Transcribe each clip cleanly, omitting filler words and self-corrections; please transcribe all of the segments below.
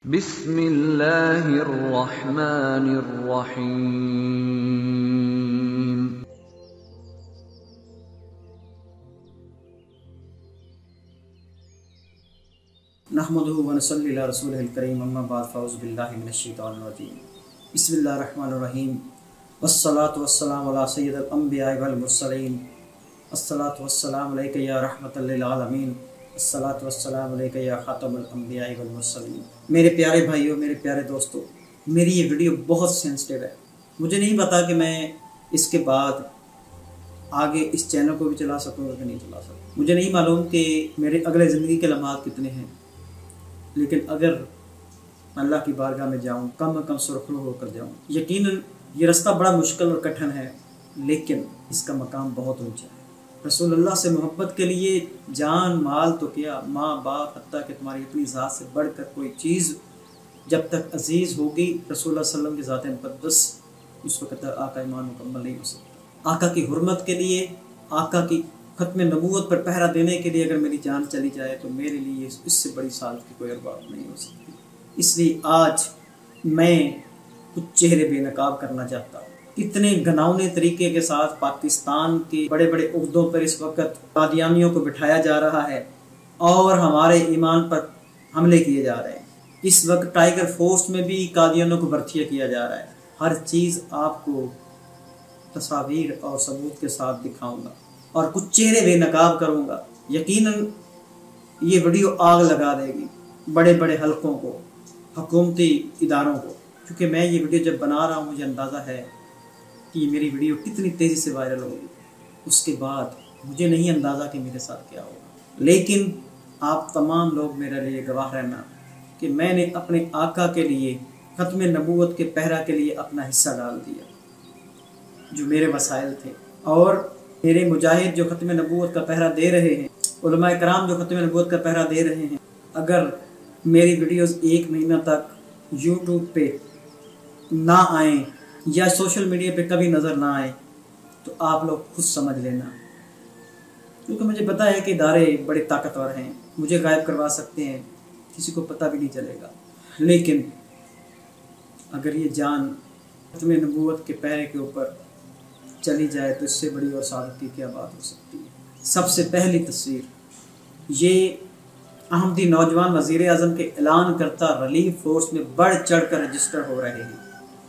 بسم اللہ الرحمن الرحیم۔ نحمدہ ونصلی علی رسولہ الکریم، اما بعد فاعوذ باللہ من الشیطان الرجیم۔ بسم اللہ الرحمن الرحیم، والصلاة والسلام علی سید الانبیاء والمرسلین، الصلاة والسلام علیک یا رحمۃ للعالمین، الصلاة والسلام علیک یا خاتم الانبیاء والمرسلین۔ میرے پیارے بھائیوں، میرے پیارے دوستو، میری یہ ویڈیو بہت سینسٹیو ہے۔ مجھے نہیں پتا کہ میں اس کے بعد آگے اس چینل کو بھی چلا سکوں یا نہیں چلا سکوں۔ مجھے نہیں معلوم کہ میرے اگلے زندگی کے لمحات کتنے ہیں، لیکن اگر اللہ کی بارگاہ میں جاؤں، کم از کم سرخرو ہو کر جاؤں۔ یقیناً یہ رستہ بڑا مشکل اور کٹھن ہے، لیکن اس کا مقام بہت اونچا ہے۔ رسول اللہ سے محبت کے لیے جان مال تو کیا، ماں باپ، حتیٰ کہ تمہاری اپنی ذات سے بڑھ کر کوئی چیز جب تک عزیز ہوگی رسول اللہ صلی اللہ علیہ وسلم کی ذات مقدس، اس وقت تک آقا ایمان مکمل نہیں ہو سکتا۔ آقا کی حرمت کے لیے، آقا کی ختم نبوت پر پہرا دینے کے لیے اگر میری جان چلی جائے تو میرے لیے اس سے بڑی سعادت کی کوئی اور بات نہیں ہو سکتی۔ اس لیے آج میں کچھ چہرے بے نقاب کرنا چاہتا ہوں۔ اتنے گھناؤنے طریقے کے ساتھ پاکستان کے بڑے بڑے عہدوں پر اس وقت قادیانیوں کو بٹھایا جا رہا ہے اور ہمارے ایمان پر حملے کیے جا رہے ہیں۔ اس وقت ٹائیگر فورس میں بھی قادیانیوں کو بھرتیا کیا جا رہا ہے۔ ہر چیز آپ کو تصاویر اور ثبوت کے ساتھ دکھاؤں گا اور کچھ چہرے بے نقاب کروں گا۔ یقیناً یہ ویڈیو آگ لگا دے گی بڑے بڑے حلقوں کو، حکومتی اداروں کو، کیونکہ میں یہ ویڈیو جب بنا رہا ہوں مجھے اندازہ ہے کہ یہ میری ویڈیو کتنی تیزی سے وائرل ہوگی۔ اس کے بعد مجھے نہیں اندازہ کہ میرے ساتھ کیا ہوگا، لیکن آپ تمام لوگ میرے لیے گواہ رہنا کہ میں نے اپنے آقا کے لیے ختم نبوت کے پہرا کے لیے اپنا حصہ ڈال دیا، جو میرے وسائل تھے۔ اور میرے مجاہد جو ختم نبوت کا پہرا دے رہے ہیں، علماء کرام جو ختم نبوت کا پہرا دے رہے ہیں، اگر میری ویڈیوز 1 مہینہ تک یوٹیوب پہ نہ آئیں یا سوشل میڈیا پہ کبھی نظر نہ آئیں تو آپ لوگ خود سمجھ لینا، کیونکہ مجھے پتہ ہے کہ ادارے بڑے طاقتور ہیں، مجھے غائب کروا سکتے ہیں، کسی کو پتہ بھی نہیں چلے گا۔ لیکن اگر یہ جان ختم نبوت کے پہرے کے اوپر چلی جائے تو اس سے بڑی اور سعادت کی کیا بات ہو سکتی ہے۔ سب سے پہلی تصویر یہ احمدی نوجوان وزیر اعظم کے اعلان کرتا ریلیف فورس میں بڑھ چڑھ کر رجسٹر ہو رہے ہیں۔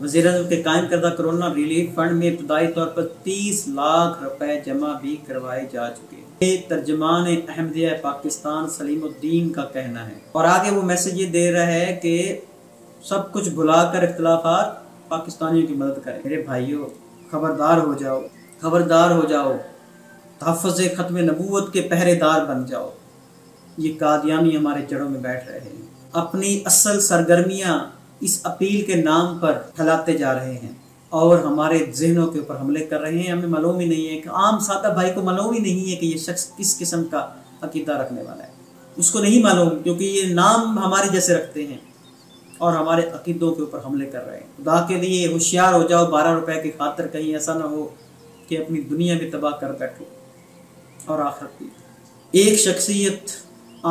وزیر اعظم کے قائم کردہ کرونا ریلیف فنڈ میں ابتدائی طور پر 30 لاکھ روپے جمع بھی کروائے جا چکے ہیں، یہ ترجمان احمدیہ پاکستان سلیم الدین کا کہنا ہے۔ اور آگے وہ میسج یہ دے رہا ہے کہ سب کچھ بھلا کر اختلافات پاکستانیوں کی مدد کریں۔ میرے بھائیوں، خبردار ہو جاؤ، خبردار ہو جاؤ، تحفظ ختم نبوت کے پہرے دار بن جاؤ۔ یہ قادیانی ہمارے جڑوں میں بیٹھ رہے ہیں، اپنی اصل سرگرمیاں اس اپیل کے نام پر پھیلاتے جا رہے ہیں اور ہمارے ذہنوں کے اوپر حملے کر رہے ہیں۔ ہمیں معلوم ہی نہیں ہے کہ عام سادہ بھائی کو معلوم ہی نہیں ہے کہ یہ شخص کس قسم کا عقیدہ رکھنے والا ہے، اس کو نہیں معلوم، کیونکہ یہ نام ہمارے جیسے رکھتے ہیں اور ہمارے عقیدوں کے اوپر حملے کر رہے ہیں۔ خدا کے لیے ہوشیار ہو جاؤ، 12 روپے کی خاطر کہیں ایسا نہ ہو کہ اپنی دنیا بھی تباہ کر بیٹھو اور آخرت بھی۔ ایک شخصیت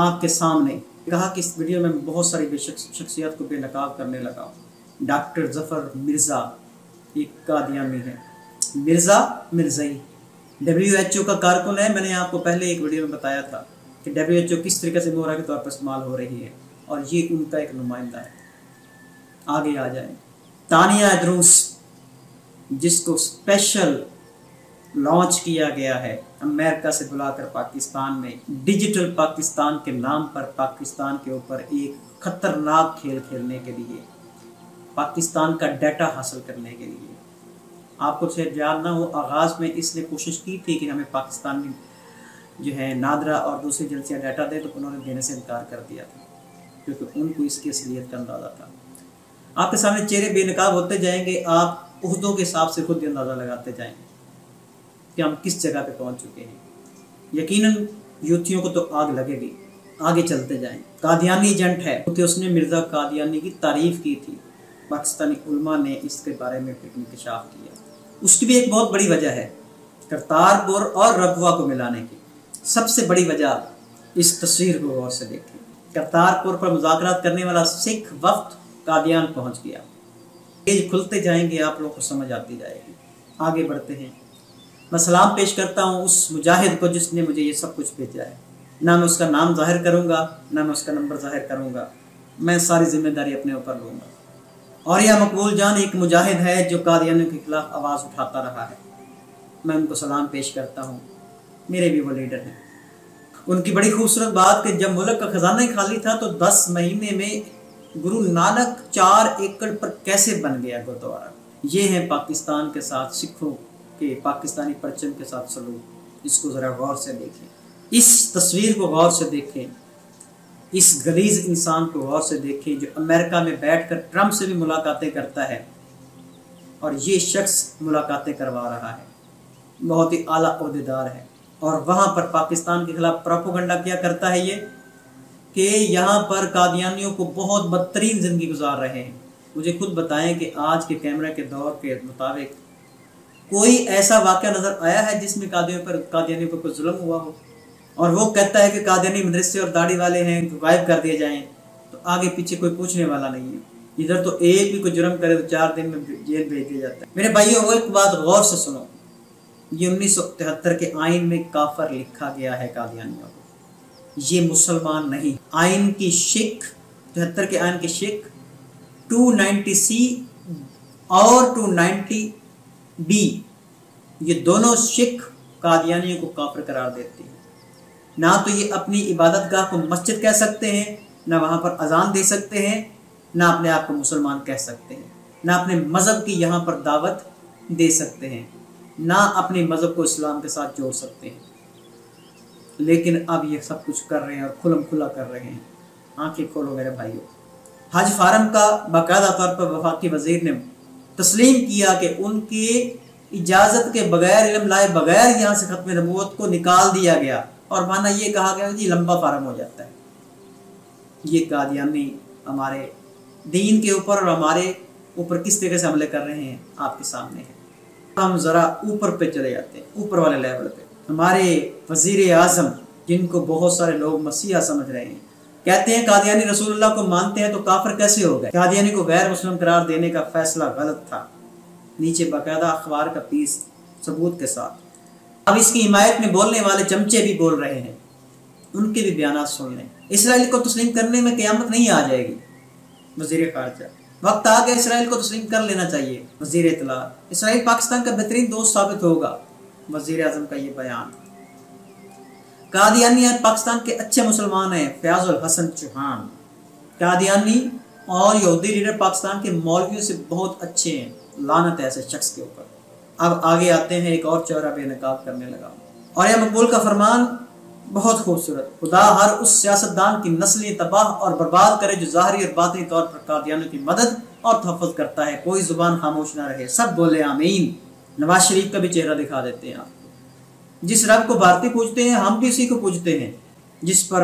آپ کے سامنے کہا کہ اس ویڈیو میں بہت ساری شخصیات کو بے نقاب کرنے لگا ہوں۔ ڈاکٹر ظفر مرزا ایک قادیانی ہے، مرزا مرزائی WHO کا کارکن ہے۔ میں نے آپ کو پہلے ایک ویڈیو میں بتایا تھا کہ WHO کس طریقے سے مہرہ کے طور پر استعمال ہو رہی ہے، اور یہ ان کا ایک نمائندہ ہے۔ آگے آ جائیں، تانیہ ادروس، جس کو اسپیشل لانچ کیا گیا ہے امریکہ سے بلا کر پاکستان میں، ڈیجیٹل پاکستان کے نام پر پاکستان کے اوپر ایک خطرناک کھیل کھیلنے کے لیے، پاکستان کا ڈیٹا حاصل کرنے کے لیے۔ آپ کو شاید یاد نہ ہو، آغاز میں اس نے کوشش کی تھی کہ ہمیں پاکستانی جو ہے نادرا اور دوسری ایجنسیاں ڈیٹا دے، تو انہوں نے دینے سے انکار کر دیا تھا، کیونکہ ان کو اس کی اصلیت کا اندازہ تھا۔ آپ کے سامنے چہرے بے نقاب ہوتے جائیں گے، آپ عہدوں کے حساب سے خود یہ اندازہ لگاتے جائیں گے کہ ہم کس جگہ پہ پہنچ چکے ہیں۔ یقیناً یوتھیوں کو تو آگ لگے گی، آگے چلتے جائیں۔ قادیانی ایجنٹ ہے کیونکہ اس نے مرزا قادیانی کی تعریف کی تھی، پاکستانی علماء نے اس کے بارے میں انکشاف کیا۔ اس کی بھی ایک بہت بڑی وجہ ہے کرتارپور اور ربوہ کو ملانے کی۔ سب سے بڑی وجہ اس تصویر کو غور سے دیکھیں۔ کرتارپور پر مذاکرات کرنے والا سکھ وفد قادیان پہنچ گیا۔ پیج کھلتے جائیں گے، آپ لوگوں کو سمجھ آتی جائے گی۔ آگے بڑھتے ہیں۔ میں سلام پیش کرتا ہوں اس مجاہد کو جس نے مجھے یہ سب کچھ بھیجا ہے۔ نہ میں اس کا نام ظاہر کروں گا، نہ میں اس کا نمبر ظاہر کروں گا، میں ساری ذمہ داری اپنے اوپر لوں گا۔ اور یہ مقبول جان ایک مجاہد ہے جو قادیانیوں کے خلاف آواز اٹھاتا رہا ہے۔ میں ان کو سلام پیش کرتا ہوں، میرے بھی وہ لیڈر ہیں۔ ان کی بڑی خوبصورت بات کہ جب ملک کا خزانہ ہی خالی تھا تو 10 مہینے میں گرو نانک 4 ایکڑ پر کیسے بن گیا گردوارہ۔ یہ ہے پاکستان کے ساتھ سکھوں کے پاکستانی پرچم کے ساتھ سلوک۔ اس کو ذرا غور سے دیکھیں، اس تصویر کو غور سے دیکھیں، اس غلیظ انسان کو غور سے دیکھیں جو امریکہ میں بیٹھ کر ٹرمپ سے بھی ملاقاتیں کرتا ہے، اور یہ شخص ملاقاتیں کروا رہا ہے، بہت ہی اعلیٰ عہدیدار ہے، اور وہاں پر پاکستان کے خلاف پروپیگنڈا کیا کرتا ہے یہ کہ یہاں پر قادیانیوں کو بہت بدترین زندگی گزار رہے ہیں۔ مجھے خود بتائیں کہ آج کے کیمرہ کے دور کے مطابق کوئی ایسا واقعہ نظر آیا ہے جس میں قادیانیوں پر کوئی ظلم ہوا ہو؟ اور وہ کہتا ہے کہ قادیانی مدرسے اور داڑھی والے ہیں، غائب کر دیے جائیں، تو آگے پیچھے کوئی پوچھنے والا نہیں ہے۔ ادھر تو ایک بھی کوئی جرم کرے تو 4 دن میں جیل بھیج دیا جاتا ہے۔ میرے بھائیوں وہ ایک بات غور سے سنو، یہ 1973 کے آئین میں کافر لکھا گیا ہے قادیانیوں کو، یہ مسلمان نہیں۔ آئین کی شک 73 کے آئین کی شک 290C اور 290B یہ دونوں شک قادیانیوں کو کافر قرار دیتی ہیں۔ نہ تو یہ اپنی عبادت گاہ کو مسجد کہہ سکتے ہیں، نہ وہاں پر اذان دے سکتے ہیں، نہ اپنے آپ کو مسلمان کہہ سکتے ہیں، نہ اپنے مذہب کی یہاں پر دعوت دے سکتے ہیں، نہ اپنے مذہب کو اسلام کے ساتھ جوڑ سکتے ہیں۔ لیکن اب یہ سب کچھ کر رہے ہیں اور کھلم کھلا کر رہے ہیں۔ آنکھیں کھولو میرے بھائیوں۔ حج فارم کا باقاعدہ طور پر وفاقی وزیر نے تسلیم کیا کہ ان کی اجازت کے بغیر، علم لائے بغیر یہاں سے ختم نبوت کو نکال دیا گیا، اور مانا یہ کہا گیا کہ لمبا فارم ہو جاتا ہے۔ یہ قادیانی ہمارے دین کے اوپر اور ہمارے اوپر کس طرح سے حملے کر رہے ہیں آپ کے سامنے ہے۔ ہم ذرا اوپر پہ چلے جاتے ہیں، اوپر والے لیول پہ۔ ہمارے وزیر اعظم جن کو بہت سارے لوگ مسیحا سمجھ رہے ہیں کہتے ہیں قادیانی رسول اللہ کو مانتے ہیں تو کافر کیسے ہو گئے؟ قادیانی کو غیر مسلم قرار دینے کا فیصلہ غلط تھا۔ نیچے باقاعدہ اخبار کا پیس ثبوت کے ساتھ۔ اب اس کی حمایت میں بولنے والے چمچے بھی بول رہے ہیں، ان کے بھی بیانات سن لیں۔ اسرائیل کو تسلیم کرنے میں قیامت نہیں آ جائے گی، وزیر خارجہ۔ وقت آ گیا اسرائیل کو تسلیم کر لینا چاہیے، وزیر اطلاع۔ اسرائیل پاکستان کا بہترین دوست ثابت ہوگا، وزیر اعظم کا یہ بیان۔ قادیانی پاکستان کے اچھے مسلمان ہیں، فیاض الحسن چوہان۔ قادیانی اور یہودی لیڈر پاکستان کے مولویوں سے بہت اچھے ہیں، لعنت ہے ایسے شخص کے اوپر۔ اب آگے آتے ہیں، ایک اور چہرہ بے نقاب کرنے لگا، اور یہ مقبول کا فرمان بہت خوبصورت۔ خدا ہر اس سیاستدان کی نسلیں تباہ اور برباد کرے جو ظاہری اور باطنی طور پر قادیانیوں کی مدد اور تحفظ کرتا ہے، کوئی زبان خاموش نہ رہے، سب بولے آمین۔ نواز شریف کا بھی چہرہ دکھا دیتے ہیں آپ۔ جس رب کو بھارتی پوجتے ہیں ہم بھی اسی کو پوجتے ہیں، جس پر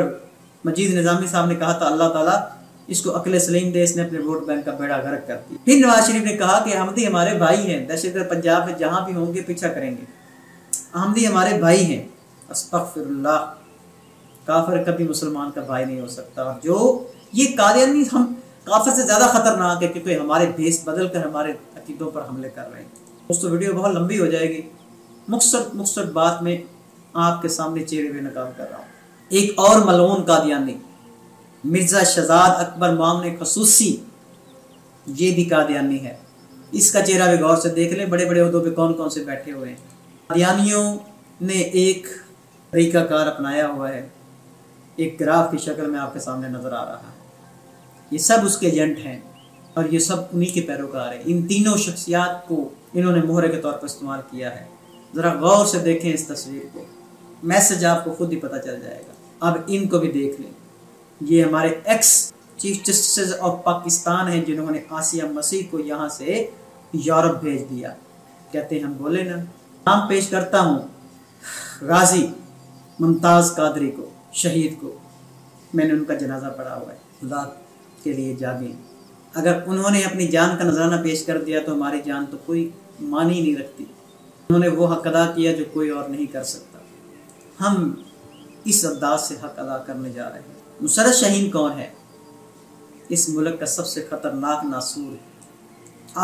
مجید نظامی صاحب نے کہا تھا اللہ تعالیٰ اس کو عقل سلیم دے، اس نے اپنے ووٹ بینک کا بیڑا غرق کر دیا۔ پھر نواز شریف نے کہا کہ احمدی ہمارے بھائی ہیں، دہشت گرد پنجاب میں جہاں بھی ہوں گے پیچھا کریں گے، احمدی ہمارے بھائی ہیں۔ استغفر اللہ، کافر کبھی مسلمان کا بھائی نہیں ہو سکتا۔ اور جو یہ قادیانی ہم کافر سے زیادہ خطرناک ہے کیونکہ ہمارے بھیس بدل کر ہمارے عقیدوں پر حملے کر رہے ہیں۔ دوستو ویڈیو بہت لمبی ہو جائے گی، مختصر بات میں آپ کے سامنے چہرے بے نقاب کر رہا ہوں۔ ایک اور ملعون قادیانی مرزا شہزاد اکبر معاملے خصوصی، یہ بھی قادیانی ہے۔ اس کا چہرہ بھی غور سے دیکھ لیں، بڑے بڑے عہدوں پہ کون کون سے بیٹھے ہوئے ہیں۔ قادیانیوں نے ایک طریقہ کار اپنایا ہوا ہے، ایک گراف کی شکل میں آپ کے سامنے نظر آ رہا ہے۔ یہ سب اس کے ایجنٹ ہیں اور یہ سب انہی کے پیروکار ہیں۔ ان تینوں شخصیات کو انہوں نے مہرے کے طور پر استعمال کیا ہے۔ ذرا غور سے دیکھیں اس تصویر کو، میسج آپ کو خود ہی پتہ چل جائے گا۔ اب ان کو بھی دیکھ لیں، یہ ہمارے x chief justice of Pakistan ہیں جنہوں نے آسیہ مسیح کو یہاں سے یورپ بھیج دیا۔ کہتے ہیں ہم بولے نا۔ نام پیش کرتا ہوں غازی ممتاز قادری کو، شہید کو، میں نے ان کا جنازہ پڑھا ہوا ہے۔ خدا کے لیے جاگیں، اگر انہوں نے اپنی جان کا نذرانہ پیش کر دیا تو ہماری جان تو کوئی معنی نہیں رکھتی۔ انہوں نے وہ حق ادا کیا جو کوئی اور نہیں کر سکتا۔ ہم اس انداز سے حق ادا کرنے جا رہے ہیں۔ نصرت شاہین کون ہے؟ اس ملک کا سب سے خطرناک ناسور ہے۔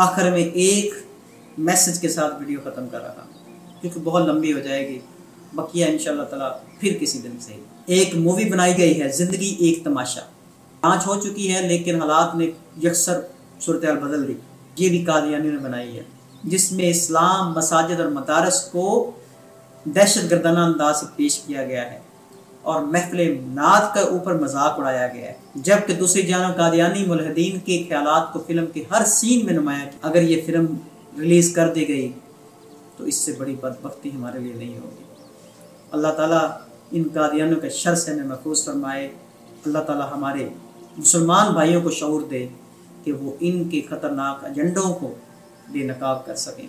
آخر میں ایک میسج کے ساتھ ویڈیو ختم کر رہا ہوں کیونکہ بہت لمبی ہو جائے گی، بقیہ انشاءاللہ تعالیٰ پھر کسی دن سے۔ ایک مووی بنائی گئی ہے زندگی ایک تماشا، لانچ ہو چکی ہے لیکن حالات نے یکسر صورتحال بدل دی۔ یہ بھی قادیانیوں نے بنائی ہے، جس میں اسلام، مساجد اور مدارس کو دہشت گردانہ انداز سے پیش کیا گیا ہے اور محفل نعت کا اوپر مذاق اڑایا گیا ہے، جبکہ دوسری جانب قادیانی ملحدین کے خیالات کو فلم کے ہر سین میں نمایاں کیا۔ اگر یہ فلم ریلیز کر دی گئی تو اس سے بڑی بدبختی ہمارے لیے نہیں ہوگی۔ اللہ تعالیٰ ان قادیانیوں کے شر سے ہمیں محفوظ فرمائے۔ اللہ تعالیٰ ہمارے مسلمان بھائیوں کو شعور دے کہ وہ ان کے خطرناک ایجنڈوں کو بے نقاب کر سکیں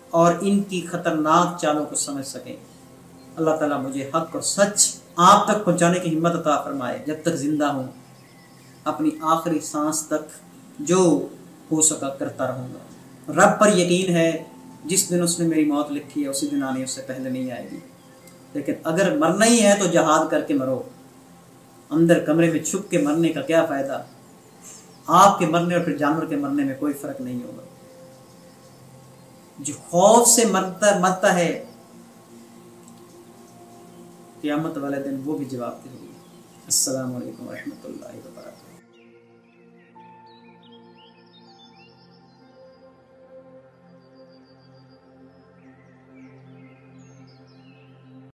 اور ان کی خطرناک چالوں کو سمجھ سکیں۔ اللہ تعالیٰ مجھے حق اور سچ آپ تک پہنچانے کی ہمت عطا فرمائے۔ جب تک زندہ ہوں اپنی آخری سانس تک جو ہو سکا کرتا رہوں گا۔ رب پر یقین ہے، جس دن اس نے میری موت لکھی ہے اسی دن آنی اس سے پہلے نہیں آئے گی، لیکن اگر مرنا ہی ہے تو جہاد کر کے مرو۔ اندر کمرے میں چھپ کے مرنے کا کیا فائدہ؟ آپ کے مرنے اور پھر جانور کے مرنے میں کوئی فرق نہیں ہوگا۔ جو خوف سے مرتا ہے قیامت والے دن وہ بھی جواب دے گی۔ السلام علیکم ورحمۃ اللہ وبرکاتہ۔